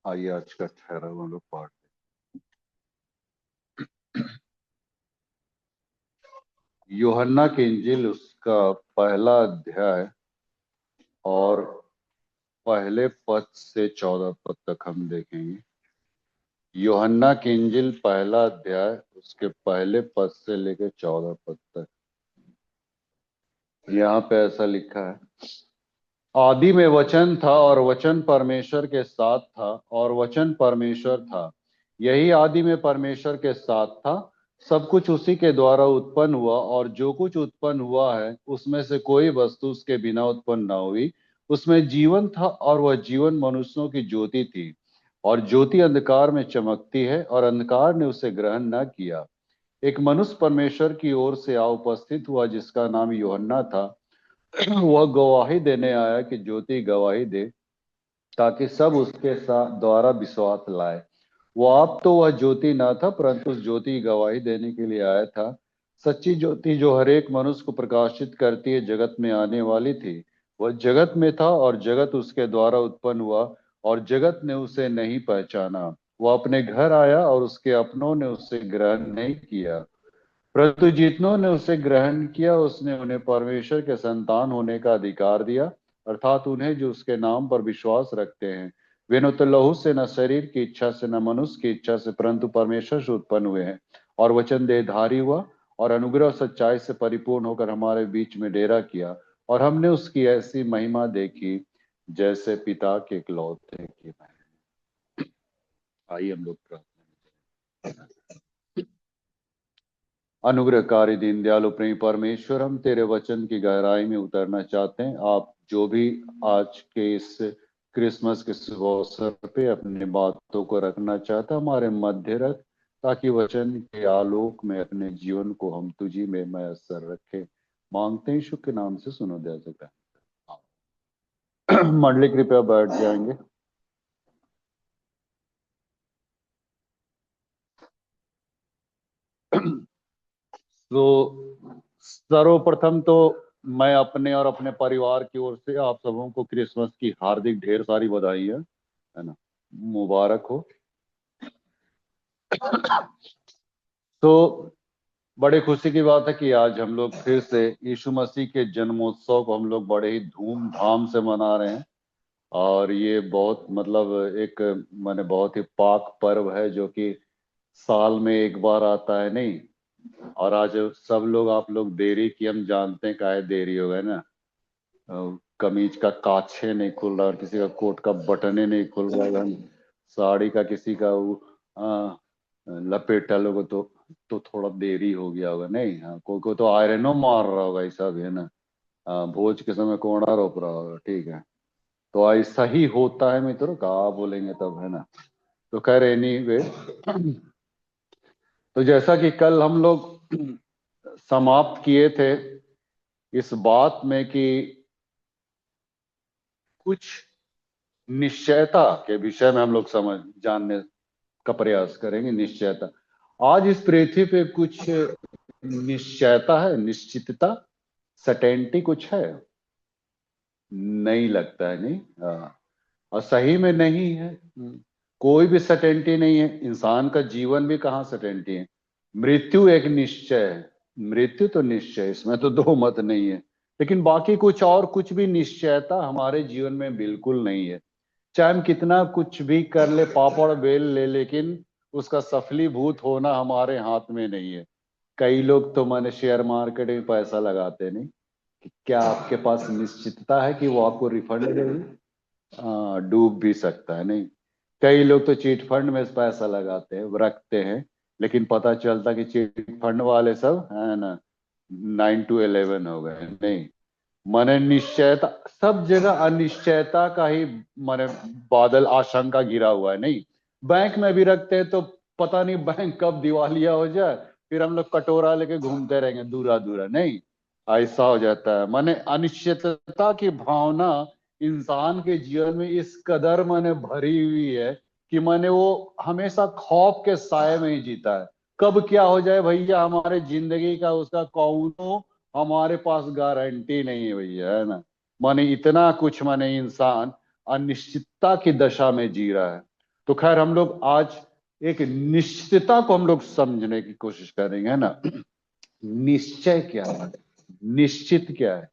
आइए आज का ठहराव हम लोग पाठ यूहन्ना की इंजील उसका पहला अध्याय और पहले पद से 14 पद तक हम देखेंगे। यूहन्ना की इंजील पहला अध्याय उसके पहले पद से लेकर 14 पद तक। यहाँ पे ऐसा लिखा है, आदि में वचन था और वचन परमेश्वर के साथ था और वचन परमेश्वर था। यही आदि में परमेश्वर के साथ था। सब कुछ उसी के द्वारा उत्पन्न हुआ और जो कुछ उत्पन्न हुआ है उसमें से कोई वस्तु उसके बिना उत्पन्न न हुई। उसमें जीवन था और वह जीवन मनुष्यों की ज्योति थी। और ज्योति अंधकार में चमकती है और अंधकार ने उसे ग्रहण न किया। एक मनुष्य परमेश्वर की ओर से आ उपस्थित हुआ जिसका नाम यूहन्ना था। वह गवाही देने आया कि ज्योति गवाही दे ताकि सब उसके साथ द्वारा विश्वास लाए। वो आप तो वह ज्योति ना था परंतु उस ज्योति की गवाही देने के लिए आया था। सच्ची ज्योति जो हर एक मनुष्य को प्रकाशित करती है जगत में आने वाली थी। वह जगत में था और जगत उसके द्वारा उत्पन्न हुआ और जगत ने उसे नहीं पहचाना। वह अपने घर आया और उसके अपनों ने उसे ग्रहण नहीं किया। परंतु जितनों ने उसे ग्रहण किया उसने उन्हें परमेश्वर के संतान होने का अधिकार दिया, अर्थात उन्हें जो उसके नाम पर विश्वास रखते हैं। वे न तो लहू से न शरीर की इच्छा से न मनुष्य की इच्छा से परंतु परमेश्वर से उत्पन्न हुए हैं। और वचन देहधारी हुआ और अनुग्रह और सच्चाई से परिपूर्ण होकर हमारे बीच में डेरा किया। और हमने उसकी ऐसी महिमा देखी जैसे पिता के इकलौते की महिमा। आइए हम लोग प्रार्थना करें। अनुग्रहकारी दीन दयालु प्रेमी परमेश्वर, हम तेरे वचन की गहराई में उतरना चाहते हैं। आप जो भी आज के इस क्रिसमस के शुभ अवसर पे अपनी बातों को रखना चाहता, हमारे मध्य रख, ताकि वचन के आलोक में अपने जीवन को हम तुझी में मैसर रखें। मांगते हैं यीशु के नाम से, सुनो दया से करें। मंडली कृपया बैठ जाएंगे। तो सर्वप्रथम तो मैं अपने और अपने परिवार की ओर से आप सबों को क्रिसमस की हार्दिक ढेर सारी बधाई है ना, मुबारक हो। तो बड़े खुशी की बात है कि आज हम लोग फिर से यीशु मसीह के जन्मोत्सव को हम लोग बड़े ही धूमधाम से मना रहे हैं। और ये बहुत मतलब एक माने बहुत ही पाक पर्व है जो कि साल में एक बार आता है, नहीं। और आज सब लोग आप लोग देरी की, हम जानते हैं काहे देरी हो गए ना। कमीज का काछे नहीं खुल रहा और किसी का कोट का बटने नहीं खुल रहा है। साड़ी का किसी का वो लपेटा लोगो तो थोड़ा देरी हो गया होगा, नहीं। हाँ, कोई को तो आयरनो मार रहा होगा, ऐसा भी है ना। भोज के समय कोड़ा रोप रहा होगा, ठीक है। तो ऐसा ही होता है मित्रों, कहा बोलेंगे तब, है ना। तो खैर एनीवे, तो जैसा कि कल हम लोग समाप्त किए थे इस बात में कि कुछ निश्चयता के विषय में हम लोग समझ जानने का प्रयास करेंगे। निश्चयता, आज इस पृथ्वी पे कुछ निश्चयता है, निश्चितता, सर्टेनिटी कुछ है? नहीं लगता है, नहीं। हाँ, और सही में नहीं है। कोई भी सर्टेनिटी नहीं है। इंसान का जीवन भी कहाँ सर्टेनिटी है। मृत्यु एक निश्चय है, मृत्यु तो निश्चय, इसमें तो दो मत नहीं है। लेकिन बाकी कुछ और कुछ भी निश्चयता हमारे जीवन में बिल्कुल नहीं है। चाहे हम कितना कुछ भी कर ले, पापड़ बेल ले, लेकिन उसका सफलीभूत होना हमारे हाथ में नहीं है। कई लोग तो माने शेयर मार्केट में पैसा लगाते नहीं, कि क्या आपके पास निश्चितता है कि वो आपको रिफंड देगी? डूब भी सकता है, नहीं। कई लोग तो चीट फंड में पैसा लगाते हैं, रखते हैं, लेकिन पता चलता कि चीट फंड वाले सब है ना 9 to 11 हो गए, नहीं। माने निश्चयता, सब जगह अनिश्चयता का ही माने बादल, आशंका गिरा हुआ है, नहीं। बैंक में भी रखते हैं तो पता नहीं बैंक कब दिवालिया हो जाए, फिर हम लोग कटोरा लेके घूमते रहेंगे दूरा दूरा, नहीं। ऐसा हो जाता है। माने अनिश्चितता की भावना इंसान के जीवन में इस कदर माने भरी हुई है कि माने वो हमेशा खौफ के साए में ही जीता है। कब क्या हो जाए भैया हमारे जिंदगी का, उसका कौनो हमारे पास गारंटी नहीं है भैया, है ना। माने इतना कुछ माने इंसान अनिश्चितता की दशा में जी रहा है। तो खैर हम लोग आज एक निश्चितता को हम लोग समझने की कोशिश करेंगे, है ना। निश्चय क्या है, निश्चित क्या है।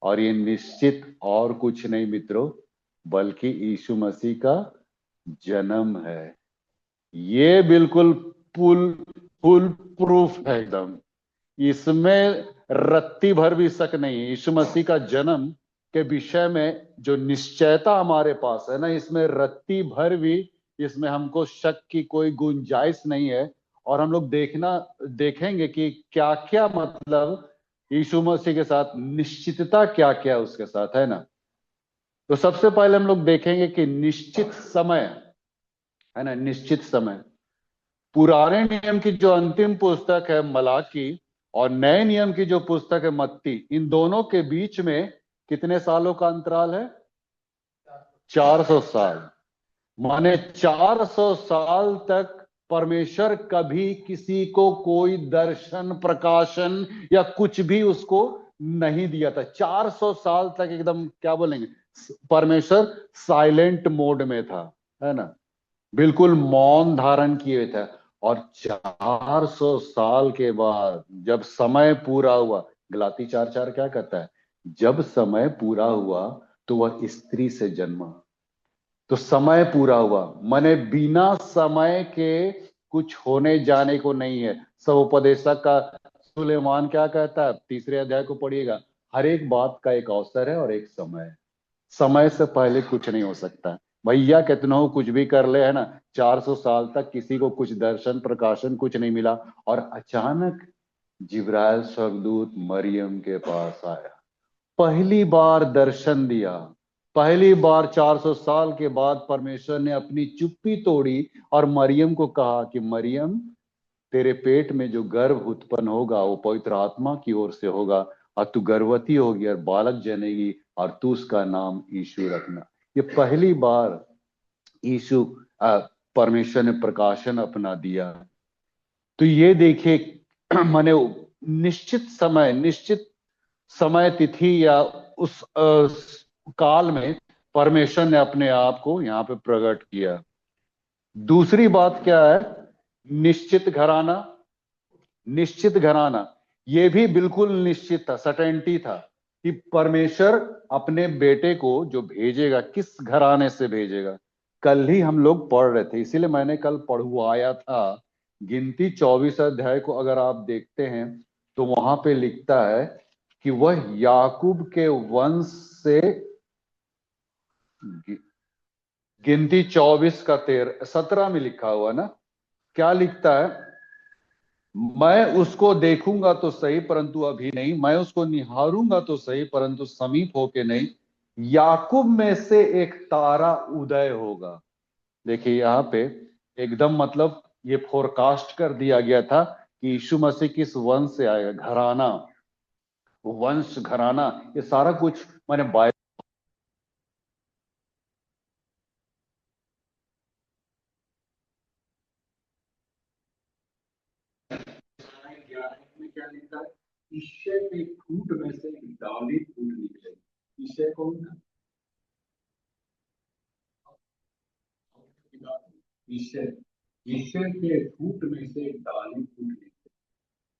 और ये निश्चित और कुछ नहीं मित्रों, बल्कि यीशु मसीह का जन्म है। ये बिल्कुल फुल फुल प्रूफ है एकदम। इसमें रत्ती भर भी शक नहीं है। यीशु मसीह का जन्म के विषय में जो निश्चयता हमारे पास है ना, इसमें रत्ती भर भी इसमें हमको शक की कोई गुंजाइश नहीं है। और हम लोग देखेंगे कि क्या क्या मतलब यीशु मसीह के साथ निश्चितता क्या क्या उसके साथ है ना। तो सबसे पहले हम लोग देखेंगे कि निश्चित समय, है ना, निश्चित समय। पुराने नियम की जो अंतिम पुस्तक है मलाकी, और नए नियम की जो पुस्तक है मत्ती, इन दोनों के बीच में कितने सालों का अंतराल है? 400 साल। माने 400 साल तक परमेश्वर कभी किसी को कोई दर्शन प्रकाशन या कुछ भी उसको नहीं दिया था। 400 साल तक एकदम क्या बोलेंगे, परमेश्वर साइलेंट मोड में था, है ना, बिल्कुल मौन धारण किए थे। और 400 साल के बाद जब समय पूरा हुआ, गलाती 4:4 क्या कहता है? जब समय पूरा हुआ तो वह स्त्री से जन्मा। तो समय पूरा हुआ, माने बिना समय के कुछ होने जाने को नहीं है। सब उपदेशक का सुलेमान क्या कहता है, 3 अध्याय को पढ़िएगा, हर एक बात का एक अवसर है और एक समय है। समय से पहले कुछ नहीं हो सकता। भैया कितना हो कुछ भी कर ले, है ना। 400 साल तक किसी को कुछ दर्शन प्रकाशन कुछ नहीं मिला, और अचानक जिब्राइल स्वर्गदूत मरियम के पास आया, पहली बार दर्शन दिया। पहली बार 400 साल के बाद परमेश्वर ने अपनी चुप्पी तोड़ी और मरियम को कहा कि मरियम, तेरे पेट में जो गर्भ उत्पन्न होगा वो पवित्र आत्मा की ओर से होगा, और तू गर्भवती होगी और बालक जनेगी, और तू उसका नाम यीशु रखना। ये पहली बार यीशु परमेश्वर ने प्रकाशन अपना दिया। तो ये देखिए माने निश्चित समय तिथि या उस काल में परमेश्वर ने अपने आप को यहाँ पे प्रकट किया। दूसरी बात क्या है? निश्चित घराना। निश्चित घराना ये भी बिल्कुल निश्चित था, सर्टेनिटी था कि परमेश्वर अपने बेटे को जो भेजेगा किस घराने से भेजेगा। कल ही हम लोग पढ़ रहे थे, इसीलिए मैंने कल पढ़वाया था। गिनती 24 अध्याय को अगर आप देखते हैं तो वहां पे लिखता है कि वह याकूब के वंश से, गिनती 24 का 17 में लिखा हुआ ना, क्या लिखता है? मैं उसको देखूंगा तो सही परंतु अभी नहीं, मैं उसको निहारूंगा तो सही परंतु समीप होके नहीं, याकूब में से एक तारा उदय होगा। देखिए यहाँ पे एकदम मतलब ये फोरकास्ट कर दिया गया था कि यीशु मसीह किस वंश से आएगा। घराना, वंश, घराना, ये सारा कुछ मैंने बाइबल में क्या लिखा है? ईशे के फूट में से डाली फूट निकलेगी। ईशे कौन था? ईशे, ईशे के फूट में से डाली फूट निकलेगी।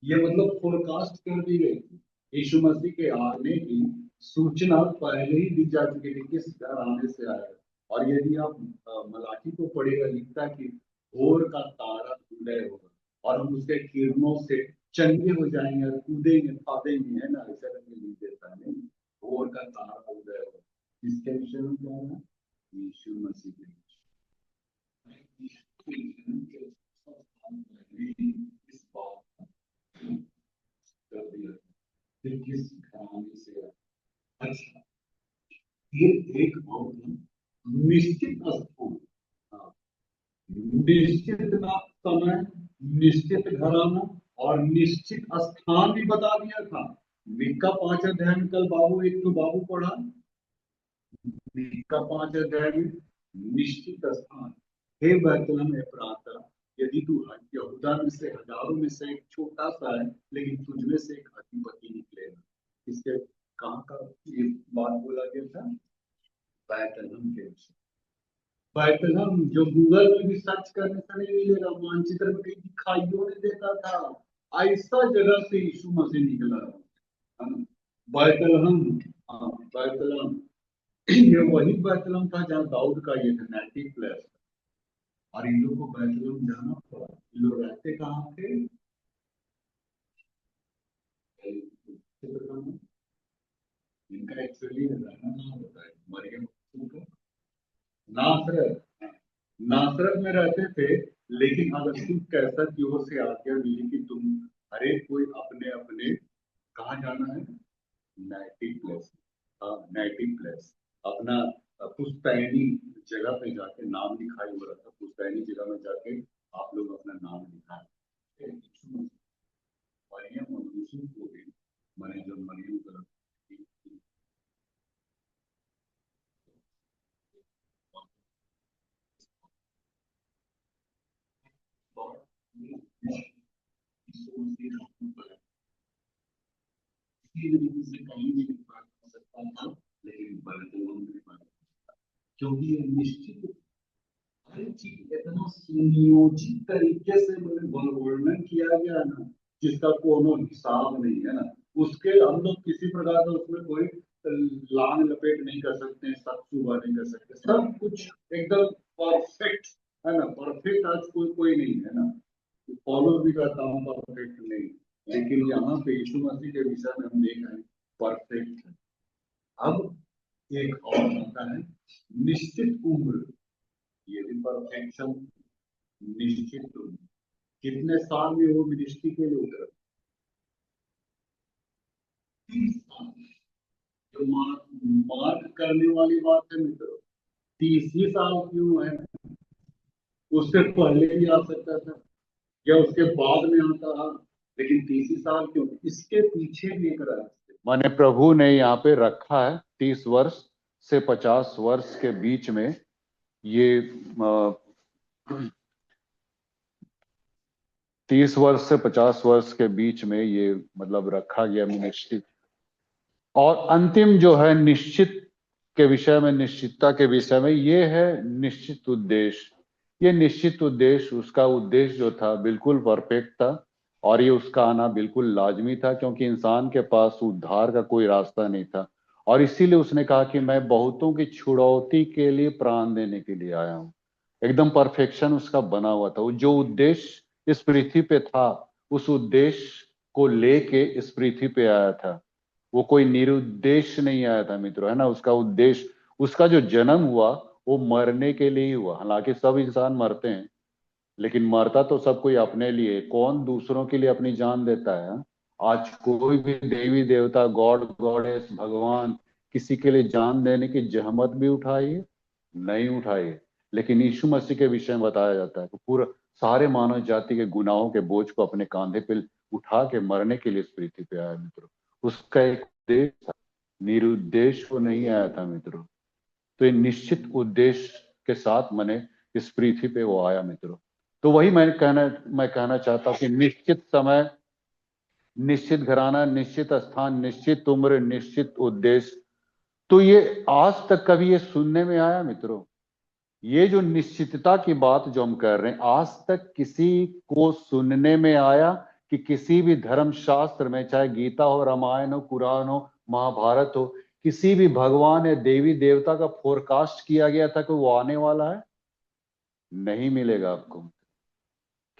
ये मतलब फोरकास्ट कर दी गई थी। यीशु मसीह के आने की सूचना पहले ही दी जा चुकी थी, किस घर आने से आएगा। और यदि आप मलाकी को पढ़ेगा, लिखता है कि भोर का तारा उदय होगा और हम उसके किरणों से चंगे हो जाएंगे और कूदेंगे फादेंगे, है ना, ऐसा करके लिख देता है। नहीं, भोर का तारा उदय होगा। इसके विषय में क्या है? यीशु मसीह के विषय में इस बात कर दिया फिर किस घराने से आया। अच्छा, ये एक बहुत निश्चित स्थान, हाँ, निश्चित समय, निश्चित घराना और निश्चित स्थान भी बता दिया था। मीका 5 अध्याय में कल बाबू एक तो बाबू पढ़ा, मीका 5 अध्याय में निश्चित स्थान, हे बैतलहम एफ्राता, यदि तू यहूदा में से हजारों में से एक छोटा सा है, लेकिन तुझ में से एक अधिपति निकलेगा। इसके कहाँ का ये बात बोला गया था? बैतलहम के विषय। बैतलहम जो गूगल में भी सर्च करने से नहीं मिलेगा, मानचित्र में कहीं दिखाइयों नहीं देता था। ऐसा जगह से यीशु मसीह निकला है ना। बैतलहम, हाँ बैतलहम, ये वही बैतलहम था जहाँ दाऊद का ये था नेटिव प्लेस। और इन लोग को बैतलहम जाना पड़ा। इन लोग रहते कहाँ थे? इनका एक्चुअली रहना कहाँ होता है, मरियम का नासरत। नासरत में रहते थे। लेकिन अगर तुम कैसा की ओर से आज्ञा मिली कि तुम हर एक कोई अपने अपने कहाँ जाना है, नेटिव प्लेस। हाँ नेटिव प्लेस, अपना पुश्तैनी जगह पे जाके नाम लिखाई हो रहा था। पुश्तैनी जगह में जाके आप लोग अपना नाम लिखाए। मरियम और यूसुफ को भी मैंने जब मरियम का कहीं भी बात कर सकता था, लेकिन बर्तनों में बात, क्योंकि ये निश्चित हर चीज इतना सुनियोजित तरीके से वर्णन किया गया ना, जिसका कोनो हिसाब नहीं है ना। उसके हम लोग किसी प्रकार का उसमें कोई लांग लपेट नहीं कर सकते, सब सुबह नहीं कर सकते। सब कुछ एकदम परफेक्ट है ना। परफेक्ट आज कोई कोई नहीं है ना। फॉलो भी करता हूँ, परफेक्ट नहीं। लेकिन यहाँ पे यीशु मसीह के विषय में हम देख रहे हैं परफेक्ट है। अब एक और आता है निश्चित उम्र, ये भी परफेक्शन। निश्चित उम्र, कितने साल में वो मिनिस्ट्री के लिए उतरा? 30 साल। जो मार्क करने वाली बात है मित्रों, 30 ही साल क्यों है? उससे पहले भी आ सकता था या उसके बाद में आता था, लेकिन 30 ही साल क्यों? इसके पीछे भी एक रहस्य माने प्रभु ने यहाँ पे रखा है। 30 वर्ष से 50 वर्ष के बीच में ये 30 वर्ष से 50 वर्ष के बीच में ये मतलब रखा गया मिनिस्ट्री। और अंतिम जो है निश्चित के विषय में, निश्चितता के विषय में, ये है निश्चित उद्देश्य। ये निश्चित उद्देश्य, उसका उद्देश्य जो था बिल्कुल परफेक्ट था। और ये उसका आना बिल्कुल लाजमी था, क्योंकि इंसान के पास उद्धार का कोई रास्ता नहीं था। और इसीलिए उसने कहा कि मैं बहुतों की छुड़ौती के लिए प्राण देने के लिए आया हूँ। एकदम परफेक्शन उसका बना हुआ था। वो जो उद्देश्य इस पृथ्वी पे था, उस उद्देश्य को लेके इस पृथ्वी पे आया था। वो कोई निरुद्देश्य नहीं आया था मित्रों, है ना। उसका उद्देश्य, उसका जो जन्म हुआ वो मरने के लिए ही हुआ। हालांकि सब इंसान मरते हैं, लेकिन मरता तो सब कोई अपने लिए। कौन दूसरों के लिए अपनी जान देता है, हाँ? आज कोई भी देवी देवता, गॉड गॉडेस, भगवान किसी के लिए जान देने की जहमत भी उठाई है? नहीं उठाई है। लेकिन यीशु मसीह के विषय में बताया जाता है कि पूरा सारे मानव जाति के गुनाहों के बोझ को अपने कांधे पे उठा के मरने के लिए इस पृथ्वी पे आया मित्रों। उसका एक उद्देश्य था, निरुद्देश्य वो नहीं आया था मित्रों। तो ये निश्चित उद्देश्य के साथ मैंने इस पृथ्वी पे वो आया मित्रों। तो वही मैं कहना चाहता हूँ कि निश्चित समय, निश्चित घराना, निश्चित स्थान, निश्चित उम्र, निश्चित उद्देश्य। तो ये आज तक कभी ये सुनने में आया मित्रों? ये जो निश्चितता की बात जो हम कर रहे हैं, आज तक किसी को सुनने में आया कि किसी भी धर्म शास्त्र में, चाहे गीता हो, रामायण हो, कुरान हो, महाभारत हो, किसी भी भगवान या देवी देवता का फोरकास्ट किया गया था कि वो आने वाला है? नहीं मिलेगा आपको।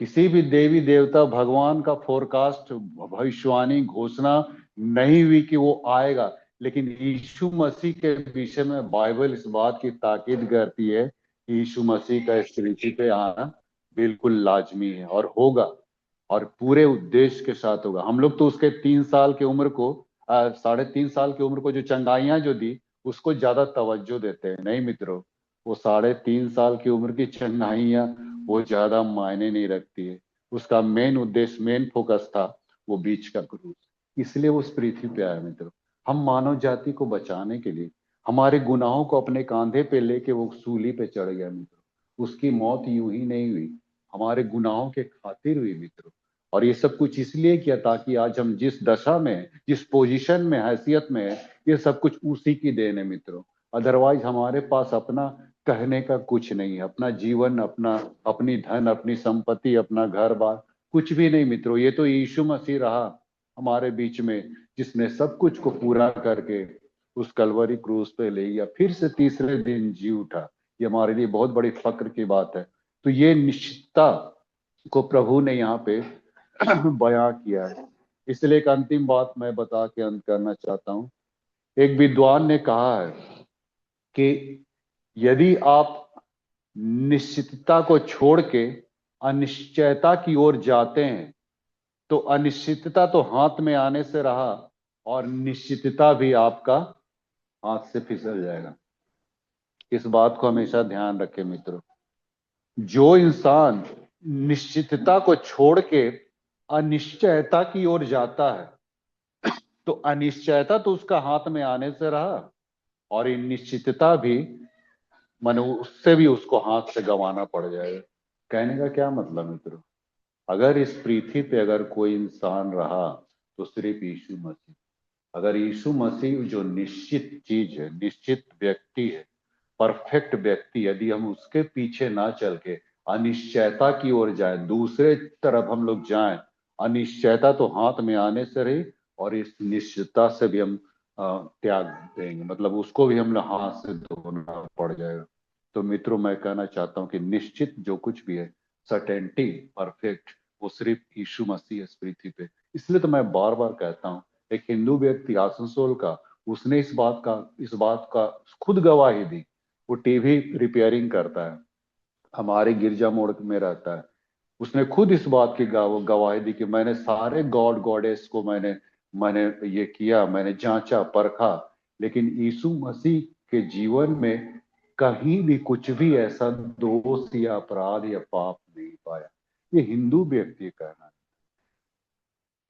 किसी भी देवी देवता भगवान का फोरकास्ट, भविष्यवाणी, घोषणा नहीं हुई कि वो आएगा। लेकिन यीशु मसीह के विषय में बाइबल इस बात की ताकीद करती है कि यीशु मसीह का इस पृथ्वी पे आना बिल्कुल लाजमी है और होगा, और पूरे उद्देश्य के साथ होगा। हम लोग तो उसके 3 साल की उम्र को, 3.5 साल की उम्र को जो चंगाइयां जो दी, उसको ज्यादा तवज्जो देते हैं। नहीं मित्रों, वो 3.5 साल की उम्र की चंगाइयां वो ज्यादा मायने नहीं रखती है। उसका मेन उद्देश्य, मेन फोकस था वो बीच का क्रूस। इसलिए वो उस पृथ्वी पे आया मित्रों, हम मानव जाति को बचाने के लिए। हमारे गुनाहों को अपने कांधे पे लेके वो सूली पे चढ़ गया मित्रों। उसकी मौत यूं ही नहीं हुई, हमारे गुनाहों के खातिर हुई मित्रों। और ये सब कुछ इसलिए किया ताकि आज हम जिस दशा में हैं, जिस पोजीशन में, हैसियत में है, ये सब कुछ उसी की देन है मित्रों। अदरवाइज हमारे पास अपना कहने का कुछ नहीं है। अपना जीवन, अपना अपनी धन, अपनी संपत्ति, अपना घर बार कुछ भी नहीं मित्रों। ये तो यीशु मसीह रहा हमारे बीच में, जिसने सब कुछ को पूरा करके उस कलवरी क्रूस पे ले गया, फिर से तीसरे दिन जी उठा। ये हमारे लिए बहुत बड़ी फक्र की बात है। तो ये निश्चितता को प्रभु ने यहाँ पे बयां किया है। इसलिए एक अंतिम बात मैं बता के अंत करना चाहता हूँ। एक विद्वान ने कहा है कि यदि आप निश्चितता को छोड़ के अनिश्चयता की ओर जाते हैं, तो अनिश्चितता तो हाथ में आने से रहा, और निश्चितता भी आपका हाथ से फिसल जाएगा। इस बात को हमेशा ध्यान रखें मित्रों। जो इंसान निश्चितता को छोड़ के अनिश्चयता की ओर जाता है, तो अनिश्चयता तो उसका हाथ में आने से रहा, और ये निश्चितता भी मानो उससे भी उसको हाथ से गंवाना पड़ जाएगा। कहने का क्या मतलब मित्रों, अगर इस पृथ्वी पे अगर कोई इंसान रहा तो सिर्फ यीशु मसीह। अगर यीशु मसीह जो निश्चित चीज है, निश्चित व्यक्ति है, परफेक्ट व्यक्ति, यदि हम उसके पीछे ना चल के अनिश्चयता की ओर जाए, दूसरे तरफ हम लोग जाएं, अनिश्चयता तो हाथ में आने से रही, और इस निश्चितता से भी हम त्याग देंगे, मतलब उसको भी हम हाथ से धोना पड़ जाएगा। तो मित्रों, मैं कहना चाहता हूं कि निश्चित जो कुछ भी है, सर्टेनिटी, परफेक्ट, वो सिर्फ यीशु मसीह है इस पृथ्वी पे। इसलिए तो मैं बार बार कहता हूँ, एक हिंदू व्यक्ति आसनसोल का, उसने इस बात का खुद गवाही दी। वो टीवी रिपेयरिंग करता है, हमारे गिरजा मोड़ में रहता है। उसने खुद इस बात की गवाही दी कि मैंने सारे गॉड गॉडेस को मैंने मैंने ये किया, मैंने जांचा परखा, लेकिन यीशु मसीह के जीवन में कहीं भी कुछ भी ऐसा दोष या अपराध या पाप नहीं पाया। ये हिंदू व्यक्ति का कहना है।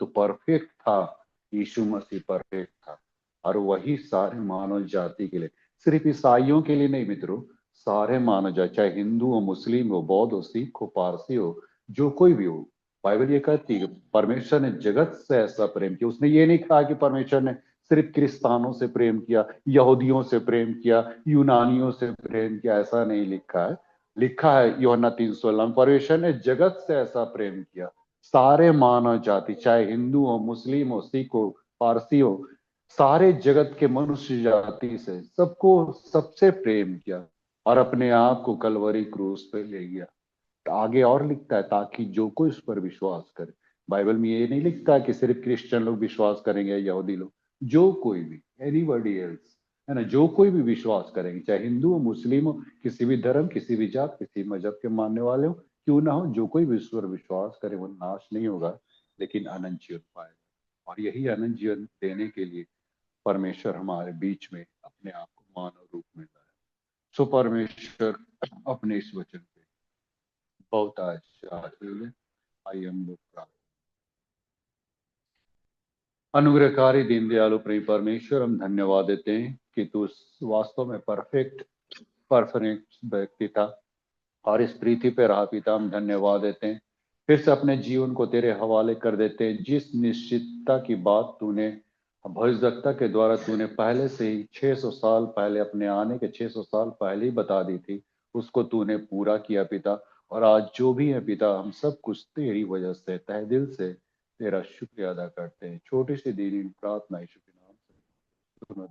तो परफेक्ट था, यीशु मसीह परफेक्ट था, और वही सारे मानव जाति के लिए, सिर्फ ईसाइयों के लिए नहीं मित्रों, सारे मानव जाति, चाहे हिंदू हो, मुस्लिम हो, बौद्ध हो, सिख हो, पारसी हो, जो कोई भी हो। बाइबल ये कहती है कि परमेश्वर ने जगत से ऐसा प्रेम किया। उसने ये नहीं कहा कि परमेश्वर ने सिर्फ क्रिस्तानों से प्रेम किया, यहूदियों से प्रेम किया, यूनानियों से प्रेम किया, ऐसा नहीं लिखा है। लिखा है यूहन्ना 3:16 में, परमेश्वर ने जगत से ऐसा प्रेम किया, सारे मानव जाति, चाहे हिंदू हो, मुस्लिम हो, सिख हो, पारसी हो, सारे जगत के मनुष्य जाति से सबको सबसे प्रेम किया, और अपने आप को कलवरी क्रूस पे ले गया। तो आगे और लिखता है, ताकि जो कोई उस पर विश्वास करे। बाइबल में ये नहीं लिखता है कि सिर्फ क्रिश्चियन लोग विश्वास करेंगे या यहूदी लोग, जो कोई भी, एनीबॉडी एल्स, है ना, जो कोई भी विश्वास करेंगे, चाहे हिंदू हो, मुस्लिम हो, किसी भी धर्म, किसी भी जात, किसी मजहब के मानने वाले हो क्यों ना हो, जो कोई विश्व विश्वास करे वो नाश नहीं होगा, लेकिन अनंत जीवन पाएगा। और यही अनंत जीवन देने के लिए परमेश्वर हमारे बीच में अपने आप को मानव रूप में लाया। सो परमेश्वर अपने इस वचन पे बहुत आशीर्वाद दें। आइए हम लोग प्रार्थना। अनुग्रहकारी दीन दयालु प्रेम परमेश्वर, हम धन्यवाद देते हैं कि तू वास्तव में परफेक्ट परफेक्ट व्यक्ति था और इस पृथ्वी पे रहा। पिता, हम धन्यवाद देते हैं, फिर से अपने जीवन को तेरे हवाले कर देते हैं। जिस निश्चितता की बात तूने भविष्यवक्ता के द्वारा तूने पहले से ही 600 साल पहले, अपने आने के 600 साल पहले ही बता दी थी, उसको तूने पूरा किया पिता। और आज जो भी है पिता, हम सब कुछ तेरी वजह से तहे दिल से तेरा शुक्रिया अदा करते हैं। छोटी सी दीनी प्रार्थना यीशु के नाम से सुनो।